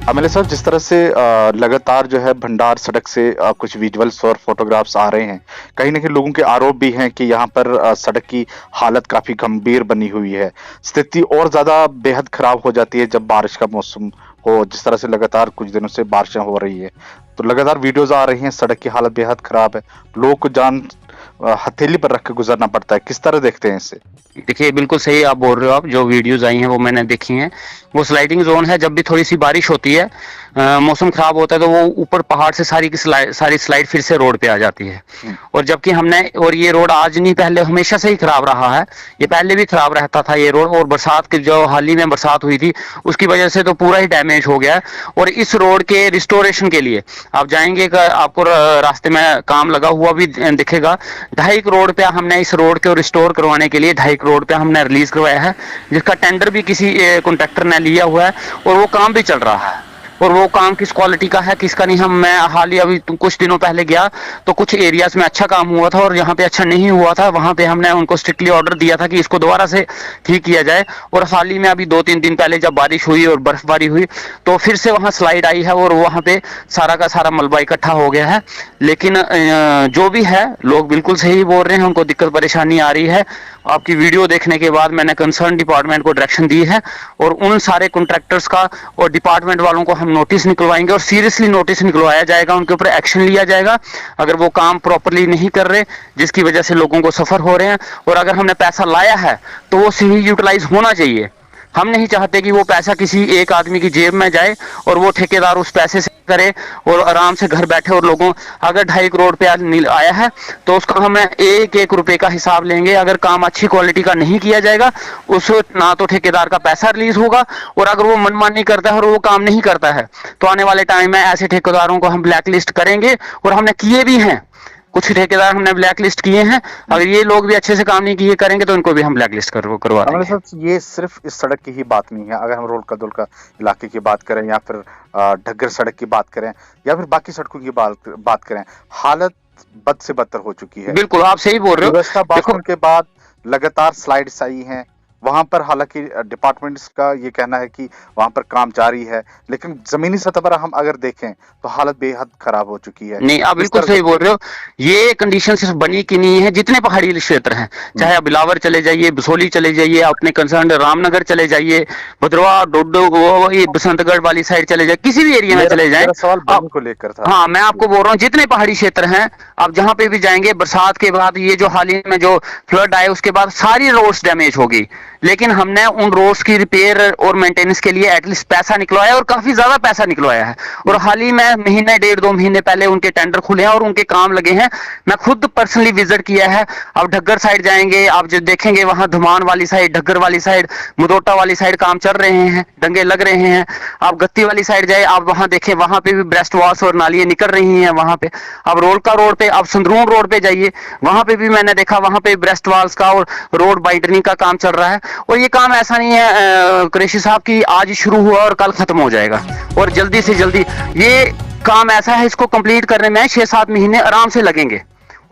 अमले साहब, जिस तरह से लगातार जो है भंडार सड़क से कुछ विजुअल्स और फोटोग्राफ्स आ रहे हैं, कहीं न कहीं लोगों के आरोप भी हैं कि यहाँ पर सड़क की हालत काफ़ी गंभीर बनी हुई है। स्थिति और ज़्यादा बेहद खराब हो जाती है जब बारिश का मौसम हो, जिस तरह से लगातार कुछ दिनों से बारिशें हो रही है। तो लगातार वीडियोज़ आ रही हैं, सड़क की हालत बेहद खराब है। लोगों को जान हथेली पर रख के गुज़रना पड़ता है। किस तरह देखते हैं इसे? देखिए, बिल्कुल सही आप बोल रहे हो। आप जो वीडियोस आई हैं वो मैंने देखी हैं। वो स्लाइडिंग जोन है। जब भी थोड़ी सी बारिश होती है, मौसम खराब होता है, तो वो ऊपर पहाड़ से सारी की सारी स्लाइड फिर से रोड पे आ जाती है। और जबकि और ये रोड आज नहीं, पहले हमेशा से ही खराब रहा है। ये पहले भी खराब रहता था ये रोड, और बरसात की जो हाल ही में बरसात हुई थी उसकी वजह से तो पूरा ही डैमेज हो गया है। और इस रोड के रिस्टोरेशन के लिए आप जाएंगे, आपको रास्ते में काम लगा हुआ भी दिखेगा। 2.5 करोड़ रुपया हमने इस रोड को रिस्टोर करवाने के लिए 2.5 करोड़ रुपया हमने रिलीज करवाया है, जिसका टेंडर भी किसी कॉन्ट्रैक्टर ने लिया हुआ है, और वो काम भी चल रहा है। और वो काम किस क्वालिटी का है, किसका नहीं, मैं हाल ही अभी कुछ दिनों पहले गया तो कुछ एरियाज में अच्छा काम हुआ था, और जहाँ पे अच्छा नहीं हुआ था वहां पे हमने उनको स्ट्रिक्टली ऑर्डर दिया था कि इसको दोबारा से ठीक किया जाए। और हाल ही में अभी 2-3 दिन पहले जब बारिश हुई और बर्फबारी हुई तो फिर से वहां स्लाइड आई है, और वहां पे सारा का सारा मलबा इकट्ठा हो गया है। लेकिन जो भी है, लोग बिल्कुल सही बोल रहे हैं, उनको दिक्कत परेशानी आ रही है। आपकी वीडियो देखने के बाद मैंने कंसर्न डिपार्टमेंट को डायरेक्शन दी है, और उन सारे कॉन्ट्रैक्टर्स का और डिपार्टमेंट वालों को हम नोटिस निकलवाएंगे, और सीरियसली नोटिस निकलवाया जाएगा, उनके ऊपर एक्शन लिया जाएगा अगर वो काम प्रॉपरली नहीं कर रहे, जिसकी वजह से लोगों को सफर हो रहे हैं। और अगर हमने पैसा लाया है तो वो सही यूटिलाइज होना चाहिए। हम नहीं चाहते कि वो पैसा किसी एक आदमी की जेब में जाए और वो ठेकेदार उस पैसे से करे और आराम से घर बैठे। और लोगों, अगर 2.5 करोड़ रुपया आया है तो उसका हम एक एक रुपए का हिसाब लेंगे। अगर काम अच्छी क्वालिटी का नहीं किया जाएगा, उस ना तो ठेकेदार का पैसा रिलीज होगा, और अगर वो मनमानी करता है और वो काम नहीं करता है तो आने वाले टाइम में ऐसे ठेकेदारों को हम ब्लैक लिस्ट करेंगे, और हमने किए भी हैं। कुछ ठेकेदार हमने ब्लैक लिस्ट किए हैं। अगर ये लोग भी अच्छे से काम नहीं किए करेंगे तो इनको भी हम ब्लैक लिस्ट करवा हमारे देंगे। साथ ये सिर्फ इस सड़क की ही बात नहीं है। अगर हम रोड का दुलका इलाके की बात करें, या फिर ढग्गर सड़क की बात करें, या फिर बाकी सड़कों की बात करें, हालत बद से बदतर हो चुकी है। बिल्कुल आप सही बोल रहे हो। व्यवस्था देखो, भाषण के बाद लगातार स्लाइड्स आई हैं। वहां पर हालांकि डिपार्टमेंट्स का ये कहना है कि वहां पर काम जारी है, लेकिन जमीनी सतह पर हम अगर देखें तो हालत बेहद खराब हो चुकी है। नहीं, आप बिल्कुल सही बोल रहे हो। ये कंडीशन सिर्फ बनी की नहीं है, जितने पहाड़ी क्षेत्र हैं, चाहे आप बिलावर चले जाइए, बसोली चले जाइए, अपने कंसर्न रामनगर चले जाइए, भद्रवा, डोडो, बसंतगढ़ वाली साइड चले जाए, किसी भी एरिया में चले जाए। मेरा सवाल बनी को लेकर था। हाँ, मैं आपको बोल रहा हूँ, जितने पहाड़ी क्षेत्र हैं आप जहां पे भी जाएंगे, बरसात के बाद ये जो हाल ही में जो फ्लड आए उसके बाद सारी रोड्स डैमेज होगी। लेकिन हमने उन रोड्स की रिपेयर और मेंटेनेंस के लिए एटलीस्ट पैसा निकलवाया, और काफी ज्यादा पैसा निकलवाया है। और हाल ही में महीने 1.5-2 महीने पहले उनके टेंडर खुले हैं और उनके काम लगे हैं। मैं खुद पर्सनली विजिट किया है। आप ढग्गर साइड जाएंगे, आप जो देखेंगे वहां धुमान वाली साइड, ढग्गर वाली साइड, मुदोटा वाली साइड काम चल रहे हैं, डंगे लग रहे हैं। आप गत्ती वाली साइड जाए, आप वहां देखें, वहां पे भी ब्रेस्ट वॉश और नालियां निकल रही हैं वहां पे। आप रोलका रोड पे, आप संदरूण रोड पे जाइए, वहां पे भी मैंने देखा, वहां पे ब्रेस्ट वॉल्स का और रोड वाइडनिंग का काम चल रहा है। और ये काम ऐसा नहीं है कुरैशी साहब की आज शुरू हुआ और कल खत्म हो जाएगा, और जल्दी से जल्दी ये काम ऐसा है, इसको कंप्लीट करने में 6-7 महीने आराम से लगेंगे।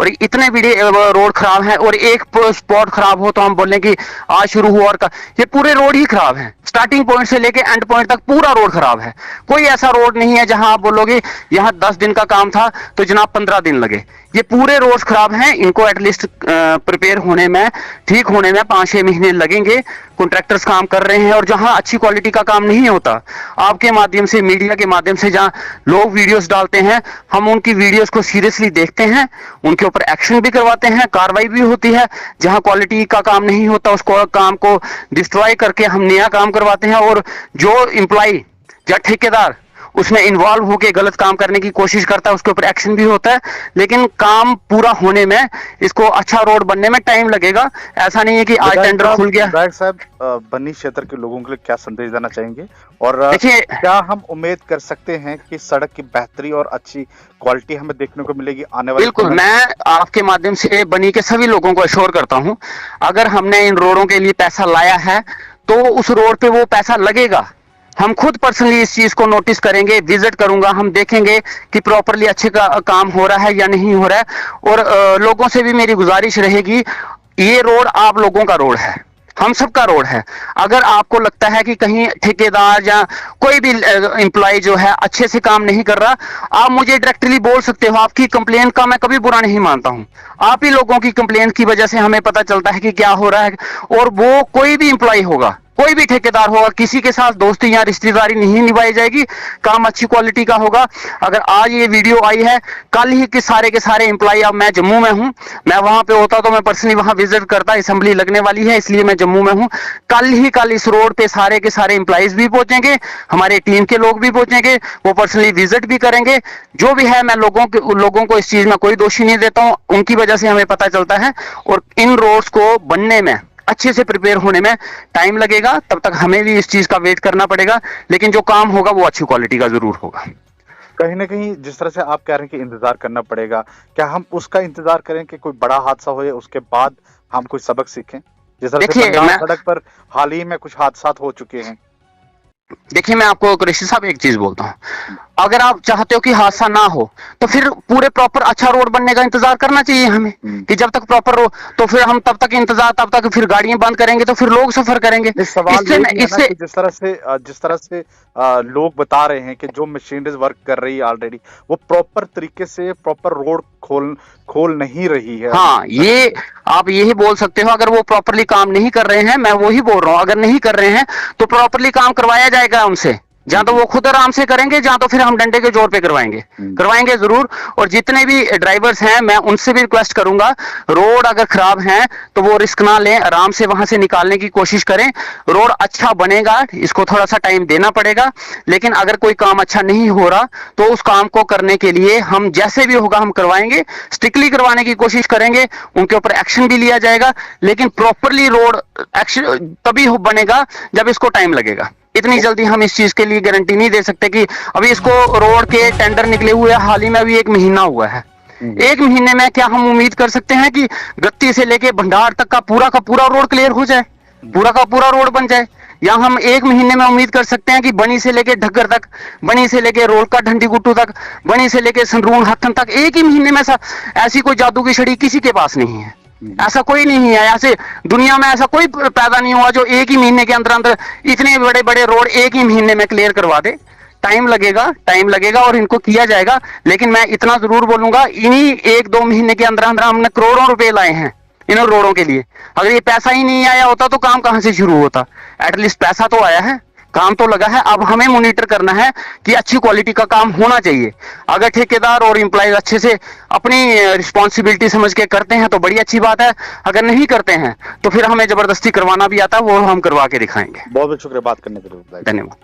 और इतने बड़े रोड खराब हैं, और एक स्पॉट खराब हो तो हम बोलें कि आज शुरू हुआ और ये पूरे रोड ही खराब हैं। स्टार्टिंग पॉइंट से लेके एंड पॉइंट तक पूरा रोड खराब है। कोई ऐसा रोड नहीं है जहां आप बोलोगे यहाँ 10 दिन का काम था तो जनाब 15 दिन लगे। ये पूरे रोड्स खराब हैं। इनको एटलीस्ट प्रिपेयर होने में, ठीक होने में 5-6 महीने लगेंगे। कॉन्ट्रैक्टर्स काम कर रहे हैं, और जहां अच्छी क्वालिटी का काम नहीं होता, आपके माध्यम से, मीडिया के माध्यम से जहां लोग वीडियोस डालते हैं, हम उनकी वीडियोस को सीरियसली देखते हैं, उनके ऊपर एक्शन भी करवाते हैं, कार्रवाई भी होती है। जहां क्वालिटी का काम नहीं होता उसको काम को डिस्ट्रॉय करके हम नया काम करवाते हैं। और जो एम्प्लॉय या ठेकेदार उसमें इन्वॉल्व होकर गलत काम करने की कोशिश करता है उसके ऊपर एक्शन भी होता है। लेकिन काम पूरा होने में, इसको अच्छा रोड बनने में टाइम लगेगा। ऐसा नहीं है कि आज टेंडर खुल गया। विधायक साहब, बन्नी क्षेत्र के लोगों के लिए क्या संदेश देना चाहेंगे, और देखिए, क्या हम उम्मीद कर सकते हैं कि सड़क की बेहतरी और अच्छी क्वालिटी हमें देखने को मिलेगी आने वाले? बिल्कुल, मैं आपके माध्यम से बनी के सभी लोगों को अश्योर करता हूं, अगर हमने इन रोडों के लिए पैसा लाया है तो उस रोड पे वो पैसा लगेगा। हम खुद पर्सनली इस चीज को नोटिस करेंगे, विजिट करूंगा, हम देखेंगे कि प्रॉपरली अच्छे का काम हो रहा है या नहीं हो रहा है। और लोगों से भी मेरी गुजारिश रहेगी, ये रोड आप लोगों का रोड है। हम सबका रोड है। अगर आपको लगता है कि कहीं ठेकेदार या कोई भी एम्प्लॉय जो है अच्छे से काम नहीं कर रहा, आप मुझे डायरेक्टली बोल सकते हो। आपकी कंप्लेंट का मैं कभी बुरा नहीं मानता हूं। आप ही लोगों की कंप्लेंट की वजह से हमें पता चलता है कि क्या हो रहा है। और वो कोई भी एम्प्लॉय होगा, कोई भी ठेकेदार होगा, किसी के साथ दोस्ती या रिश्तेदारी नहीं निभाई जाएगी। काम अच्छी क्वालिटी का होगा। अगर आज ये वीडियो आई है, कल ही के सारे एम्प्लॉय, अब मैं जम्मू में हूं, मैं वहां पे होता तो मैं पर्सनली वहां विजिट करता। असेंबली लगने वाली है इसलिए मैं जम्मू में हूं। कल इस रोड पे सारे के सारे एम्प्लॉइज भी पहुंचेंगे, हमारे टीम के लोग भी पहुंचेंगे, वो पर्सनली विजिट भी करेंगे। जो भी है, मैं लोगों को इस चीज में कोई दोषी नहीं देता हूं। उनकी वजह से हमें पता चलता है। और इन रोड्स को बनने में, अच्छे से प्रिपेयर होने में टाइम लगेगा। तब तक हमें भी इस चीज का वेट करना पड़ेगा, लेकिन जो काम होगा वो अच्छी क्वालिटी का जरूर होगा। कहीं ना कहीं जिस तरह से आप कह रहे हैं कि इंतजार करना पड़ेगा, क्या हम उसका इंतजार करें कि कोई बड़ा हादसा हो जाए, उसके बाद हम कुछ सबक सीखें? जिस तरह से भंडार सड़क पर हाल ही में कुछ हादसा हो चुके हैं। देखिए, मैं आपको ऋषि साहब एक चीज बोलता हूँ। अगर आप चाहते हो कि हादसा ना हो, तो फिर पूरे प्रॉपर अच्छा रोड बनने का इंतजार करना चाहिए हमें, कि जब तक प्रॉपर रो, तो फिर हम तब तक इंतजार, तब तक फिर गाड़ियां बंद करेंगे तो फिर लोग सफर करेंगे। इससे जिस तरह से लोग बता रहे हैं कि जो मशीनरीज वर्क कर रही है ऑलरेडी, वो प्रॉपर तरीके से प्रॉपर रोड खोल नहीं रही है। हाँ, ये आप यही बोल सकते हो। अगर वो प्रॉपरली काम नहीं कर रहे हैं, मैं वही बोल रहा हूँ, अगर नहीं कर रहे हैं तो प्रॉपरली काम करवाया जाएगा उनसे। जहां तो वो खुद आराम से करेंगे, जहां तो फिर हम डंडे के जोर पे करवाएंगे जरूर। और जितने भी ड्राइवर्स हैं, मैं उनसे भी रिक्वेस्ट करूंगा, रोड अगर खराब है तो वो रिस्क ना लें, आराम से वहां से निकालने की कोशिश करें। रोड अच्छा बनेगा, इसको थोड़ा सा टाइम देना पड़ेगा। लेकिन अगर कोई काम अच्छा नहीं हो रहा तो उस काम को करने के लिए हम जैसे भी होगा हम करवाएंगे, स्ट्रिक्टली करवाने की कोशिश करेंगे, उनके ऊपर एक्शन भी लिया जाएगा। लेकिन प्रॉपरली रोड एक्शन तभी बनेगा जब इसको टाइम लगेगा। इतनी जल्दी हम इस चीज के लिए गारंटी नहीं दे सकते कि अभी इसको रोड के टेंडर निकले हुए हाल ही में अभी 1 महीना हुआ है। 1 महीने में क्या हम उम्मीद कर सकते हैं कि गत्ती से लेके भंडार तक का पूरा रोड क्लियर हो जाए, पूरा का पूरा रोड बन जाए? या हम 1 महीने में उम्मीद कर सकते हैं कि बनी से लेके ढक्कर तक, बनी से लेके रोलका ढंडी गुट्टू तक, बनी से लेके संरून हथन तक 1 ही महीने में ऐसी कोई जादू की छड़ी किसी के पास नहीं है। ऐसा कोई नहीं है, ऐसे दुनिया में ऐसा कोई पैदा नहीं हुआ जो 1 ही महीने के अंदर इतने बड़े बड़े रोड 1 ही महीने में क्लियर करवा दे। टाइम लगेगा और इनको किया जाएगा। लेकिन मैं इतना जरूर बोलूंगा, इन्हीं 1-2 महीने के अंदर हमने करोड़ों रुपए लाए हैं इन रोडों के लिए। अगर ये पैसा ही नहीं आया होता तो काम कहां से शुरू होता? एटलीस्ट पैसा तो आया है, काम तो लगा है। अब हमें मॉनिटर करना है कि अच्छी क्वालिटी का काम होना चाहिए। अगर ठेकेदार और एम्प्लॉय अच्छे से अपनी रिस्पॉन्सिबिलिटी समझ के करते हैं तो बड़ी अच्छी बात है। अगर नहीं करते हैं तो फिर हमें जबरदस्ती करवाना भी आता है, वो हम करवा के दिखाएंगे। बहुत बहुत शुक्रिया बात करने के लिए, धन्यवाद।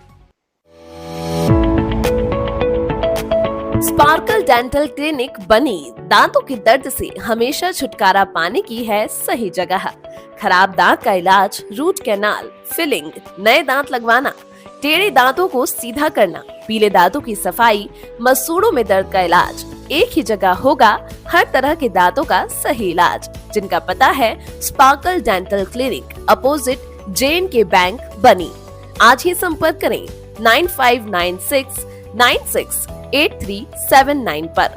स्पार्कल डेंटल क्लिनिक बनी दांतों के दर्द से हमेशा छुटकारा पाने की है सही जगह। खराब दांत का इलाज, रूट कैनाल, फिलिंग, नए दांत लगवाना, टेढ़े दांतों को सीधा करना, पीले दांतों की सफाई, मसूड़ों में दर्द का इलाज, एक ही जगह होगा हर तरह के दांतों का सही इलाज। जिनका पता है sparkle dental clinic, opposite J&K bank, बनी। आज ही संपर्क करें 9596968379 पर।